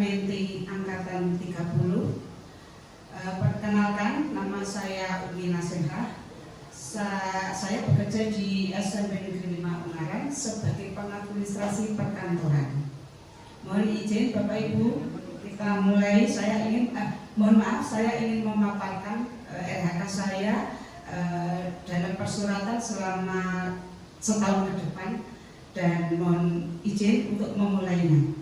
Linti Angkatan 30. Perkenalkan, nama saya Umi Nasihah. Saya bekerja di SMP Negeri 5 Ungaran sebagai pengadministrasi perkantoran. Mohon izin Bapak Ibu, kita mulai. Saya ingin memaparkan RHK saya dalam persuratan selama setahun ke depan, dan mohon izin untuk memulainya.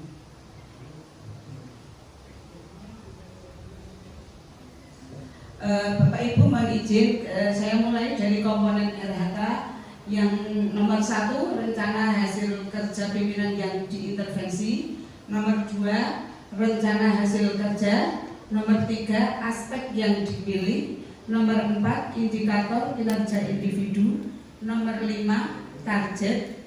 Bapak Ibu, mohon izin saya mulai dari komponen RHK yang nomor 1, rencana hasil kerja pimpinan yang diintervensi. Nomor 2, rencana hasil kerja. Nomor 3, aspek yang dipilih. Nomor 4, indikator kinerja individu. Nomor 5, target.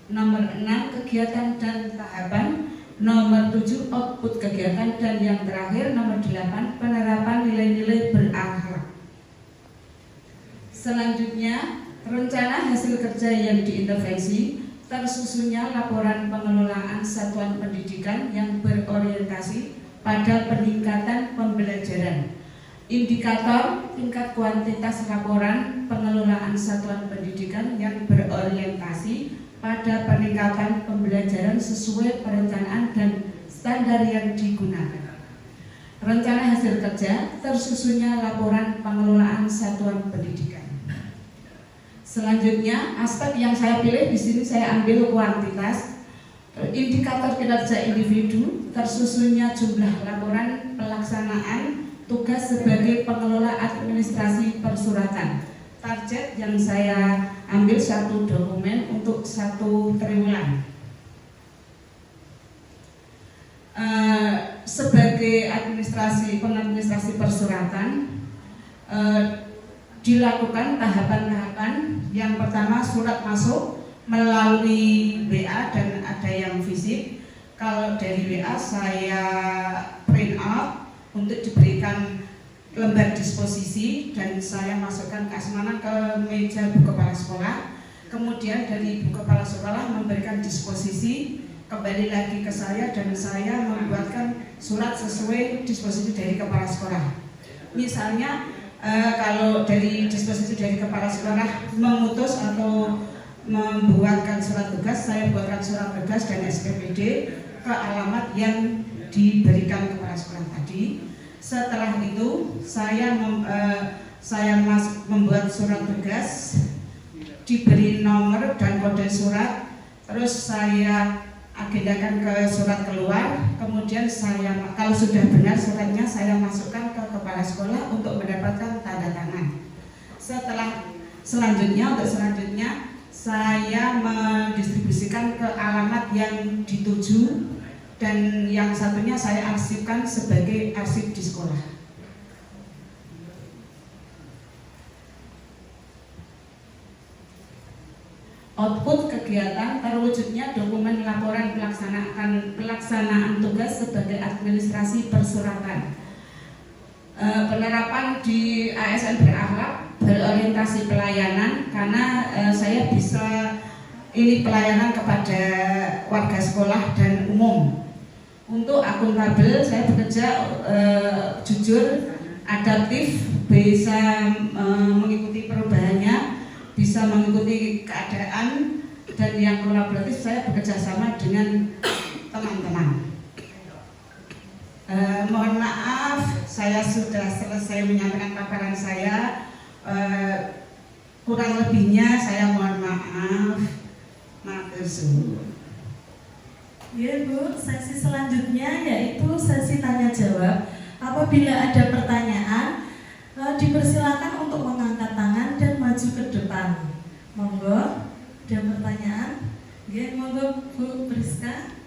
Nomor 6, kegiatan dan tahapan. Nomor 7, output kegiatan. Dan yang terakhir, nomor 8, penerapan nilai-nilai berakhlak. Selanjutnya, rencana hasil kerja yang diintervensi. Tersusunnya laporan pengelolaan satuan pendidikan yang berorientasi pada peningkatan pembelajaran. Indikator tingkat kuantitas laporan pengelolaan satuan pendidikan yang berorientasi pada peningkatan pembelajaran sesuai perencanaan dan standar yang digunakan. Rencana hasil kerja, tersusunnya laporan pengelolaan satuan pendidikan. Selanjutnya, aspek yang saya pilih di sini saya ambil kuantitas. Indikator kinerja individu, tersusunnya jumlah laporan pelaksanaan tugas sebagai pengelola administrasi persuratan. Target yang saya ambil 1 dokumen untuk 1 triwulan. Sebagai pengadministrasi persuratan, dilakukan tahapan-tahapan. Yang pertama, surat masuk melalui WA dan ada yang fisik. Kalau dari WA saya print out untuk diberikan lembar disposisi dan saya masukkan ke asmana ke meja Bu Kepala Sekolah. Kemudian dari Bu Kepala Sekolah memberikan disposisi kembali lagi ke saya dan saya membuatkan surat sesuai disposisi dari Kepala Sekolah. Misalnya kalau dari disposisi dari Kepala Sekolah memutus atau membuatkan surat tugas, saya buatkan surat tugas dan SPPD ke alamat yang diberikan Kepala Sekolah tadi. Setelah itu saya membuat surat tugas, diberi nomor dan kode surat, terus saya agendakan ke surat keluar. Kemudian kalau sudah benar suratnya, saya masukkan ke Kepala Sekolah untuk mendapatkan tanda tangan. Selanjutnya saya mendistribusikan ke alamat yang dituju. Dan yang satunya saya arsipkan sebagai arsip di sekolah. Output kegiatan terwujudnya dokumen laporan pelaksanaan tugas sebagai administrasi persuratan. Penerapan di ASN berakhlak, berorientasi pelayanan, karena saya bisa ini pelayanan kepada warga sekolah dan umum. Untuk akuntabel, saya bekerja jujur, adaptif, bisa mengikuti perubahannya, bisa mengikuti keadaan, dan yang kolaboratif saya bekerja sama dengan teman-teman. Mohon maaf, saya sudah selesai menyampaikan paparan saya. Kurang lebihnya saya mohon maaf. Matur suwun. Ya Bu, sesi selanjutnya yaitu sesi tanya jawab. Apabila ada pertanyaan, dipersilakan untuk mengangkat tangan dan maju ke depan. Monggo, ada pertanyaan? Ya, monggo Bu Priska.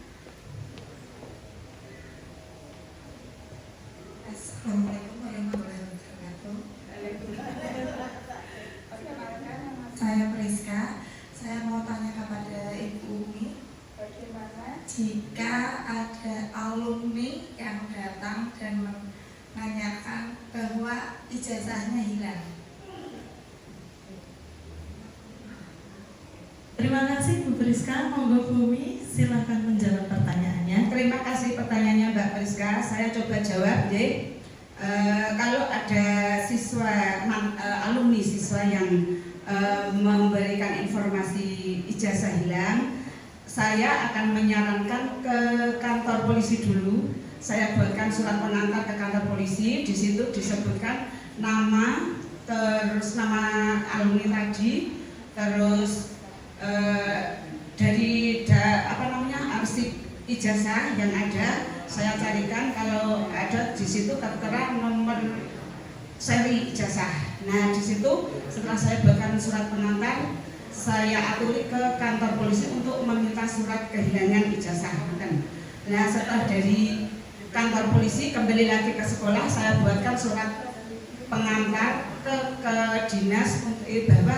Assalamualaikum warahmatullahi wabarakatuh. Saya Priska. Saya mau tanya kepada Ibu Umi, bagaimana jika ada alumni yang datang dan menanyakan bahwa ijazahnya hilang? Terima kasih Bu Priska. Monggo Bu Umi, silakan menjawab pertanyaannya. pertanyaannya. Terima kasih pertanyaannya Mbak Priska. Saya coba jawab, Dek. Kalau ada alumni siswa yang memberikan informasi ijazah hilang, saya akan menyarankan ke kantor polisi dulu. Saya buatkan surat pengantar ke kantor polisi. Di situ disebutkan nama, terus nama alumni tadi, terus dari arsip ijazah yang ada. Saya carikan kalau ada di situ tertera nomor seri ijazah. Nah di situ setelah saya buatkan surat pengantar, saya aturi ke kantor polisi untuk meminta surat kehilangan ijazah. Nah setelah dari kantor polisi kembali lagi ke sekolah, saya buatkan surat pengantar ke dinas bahwa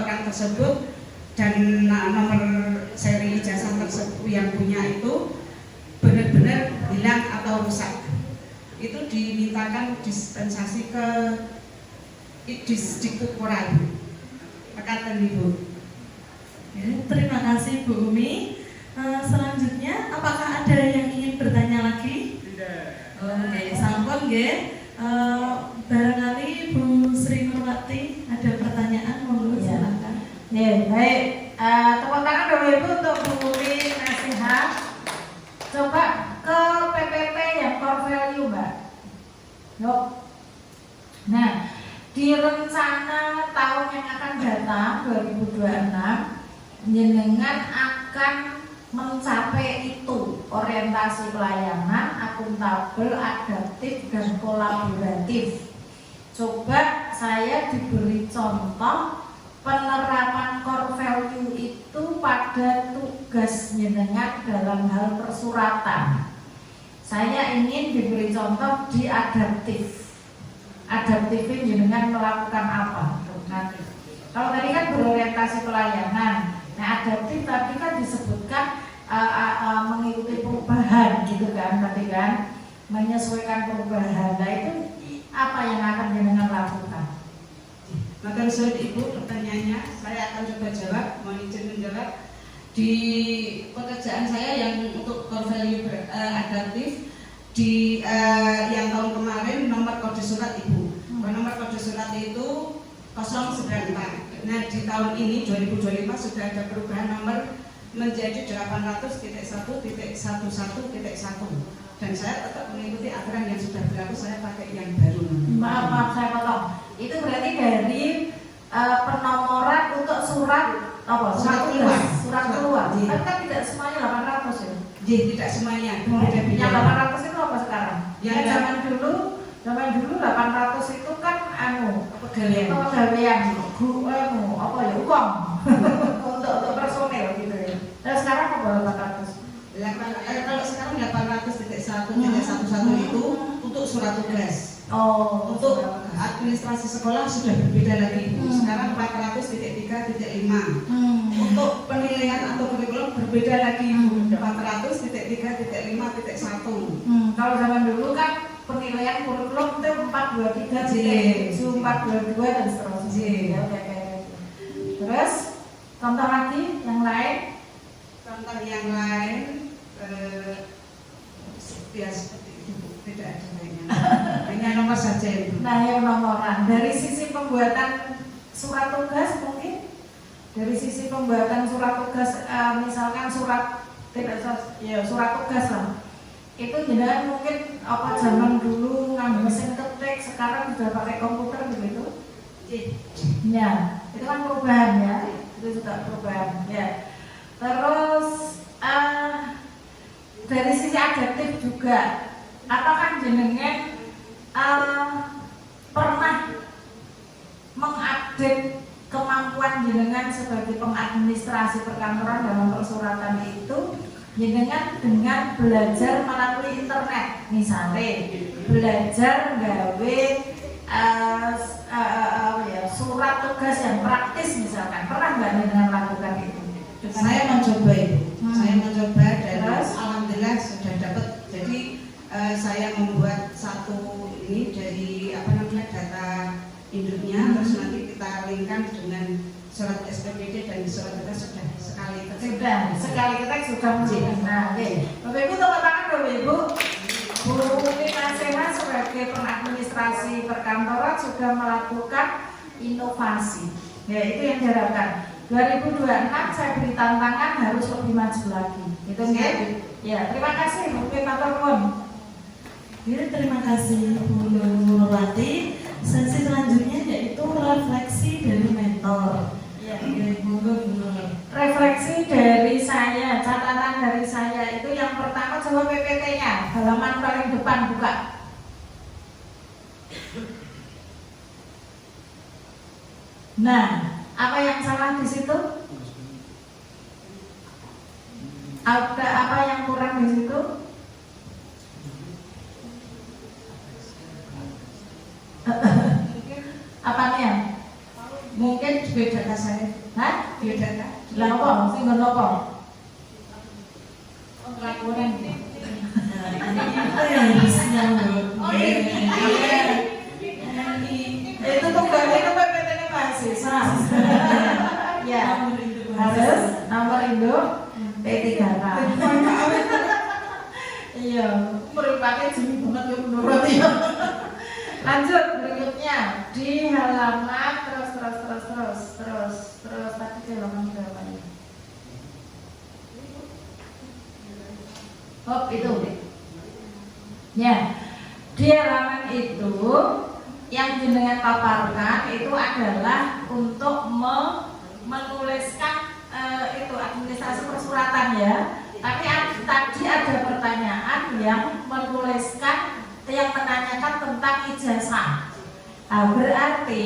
orang tersebut dan nomor seri ijazah tersebut yang punya itu benar-benar hilang atau rusak. Itu dimintakan dispensasi ke Disdikbud. Makasih Ibu. Terima kasih Bu Umi. Selanjutnya, apakah ada yang ingin bertanya lagi? Oke, sampun nggih. Barangkali Bu Sri Nurwati ada pertanyaan, monggo silakan. Ya, baik. Tepuk tangan Bapak Ibu untuk Bu Umi nasihat. Coba ke PPP yang core value, Mbak. Yuk. Nah, di rencana tahun yang akan datang 2026, jenengan akan mencapai itu, orientasi pelayanan, akuntabel, adaptif, dan kolaboratif. Coba saya diberi contoh penerapan core value itu pada tugas jenengan dalam hal persuratan. Saya ingin diberi contoh di adaptif. Adaptif ini jenengan melakukan apa? Nanti. Kalau tadi kan berorientasi pelayanan. Nah adaptif tadi kan disebutkan mengikuti perubahan gitu kan, tadi kan menyesuaikan perubahan. Nah itu apa yang akan jenengan lakukan? Maka sudah Ibu pertanyaannya, saya akan coba jawab, mohon izin menjawab. Di pekerjaan saya yang untuk core value adaptif di yang tahun kemarin nomor kode surat Ibu. Nomor kode surat itu 094. Nah di tahun ini 2025 sudah ada perubahan nomor menjadi 800.1.11.1 dan saya tetap mengikuti aturan yang sudah berlaku, saya pakai yang baru. Maaf saya potong. Itu berarti dari penomoran untuk surat apa? Surat keluar. Tapi kan tidak semuanya 800 ya? Tidak semuanya. Beda-beda. Yang 800 itu apa sekarang? Yang zaman dulu 800 itu kan pegawaian apa ya, uang untuk personel gitu ya. Dan sekarang apa 800? Kalau sekarang 800.1.11 itu untuk surat tugas. Untuk administrasi sekolah sudah berbeda lagi. Sekarang 400.3.5. Untuk penilaian atau kurikulum berbeda lagi. 400.3.5.1. Kalau zaman dulu kan penilaian kurikulum itu 423, 422 dan seterusnya. Terus contoh lagi yang lain? Contoh yang lain ya seperti itu, tidak ada lainnya. Hanya nomor saja itu. Nah yang nomoran dari sisi pembuatan surat tugas mungkin dari sisi pembuatan surat tugas misalkan surat tugas lah itu jenengan mungkin apa zaman dulu ngambil mesin ketik, sekarang sudah pakai komputer begitu. Ya itu kan perubahan ya, itu juga perubahan ya. Terus dari sisi adaptif juga, apakah jenengan pernah mengupdate kemampuan jenengan sebagai pengadministrasi perkantoran dalam persuratan itu jenengan dengan belajar melalui internet, misalnya belajar gawe surat tugas yang praktis misalkan, pernah nggak jenengan lakukan itu? Saya mencoba itu, saya mencoba dan alhamdulillah sudah dapat. Jadi saya membuat satu ini dari data induknya, terus nanti kita linkkan dengan surat SPPD dan surat kita sudah sekali Sudah, sekali kita sudah menjadi. Nah, oke. Bapak Ibu tepuk tangan Bapak Ibu. Bu Nina Seha sebagai pengadministrasi perkantoran sudah melakukan inovasi. Ya, itu yang diharapkan. 2026 saya beri tantangan harus lebih maju lagi. Itu ya, terima kasih mungkin matur nuwun. Ya, terima kasih Bu Nurwati. Sesi selanjutnya yaitu refleksi dari mentor. Ya, Bu Nur. refleksi dari saya, catatan dari saya itu yang pertama coba PPT-nya, halaman paling depan buka. Nah, apa yang salah di situ? Ada apa yang kurang di situ? Apanya? mungkin biodata saya, Hah? biodata. Lah apa? Sing ngono apa? Kurang. Itu yang harusnya Bu. Oh, iya. Itu tugasnya itu PPT-nya mahasiswa. Ya, harus nomor induk P3K. Iya, merupakan jenis banget ya menurut ya. Lanjut berikutnya di halaman terus tadi di halaman berapa ya? Hop itu. Ya, di halaman itu yang jenengan paparkan itu adalah untuk menuliskan itu administrasi persuratan ya. Tapi tadi ada pertanyaan yang menuliskan, yang menanyakan tentang ijazah. Nah, berarti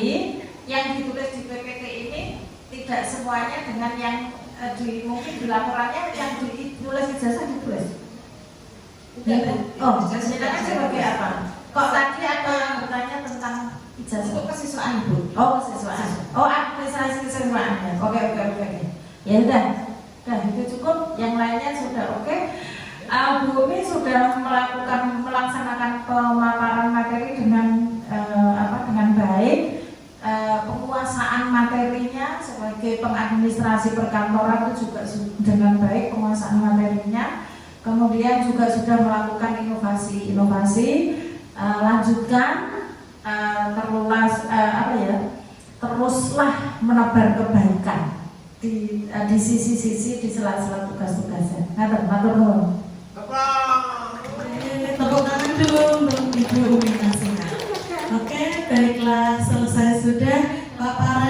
yang ditulis di PPT ini tidak semuanya dengan yang mungkin di laporannya yang ditulis ijazah ditulis. Oh, silakan sebagai apa? Kok tadi ada yang bertanya tentang ijazah? Untuk kesiswaan Bu. Oh, kesiswaan. Oh, administrasi kesiswaan ya. Oke. Ya udah itu cukup. Yang lainnya sudah oke. Bu Umi sudah melaksanakan pemaparan materi dengan dengan baik. Penguasaan materinya sebagai pengadministrasi perkantoran itu juga dengan baik penguasaan materinya. Kemudian juga sudah melakukan inovasi. Lanjutkan teruslah menebar kebaikan di sisi-sisi di sela-sela tugas-tugasnya. Matur nuwun. Tepuk tangan dulu untuk Ibu Umi Nasiha. Oke, baiklah, selesai sudah paparan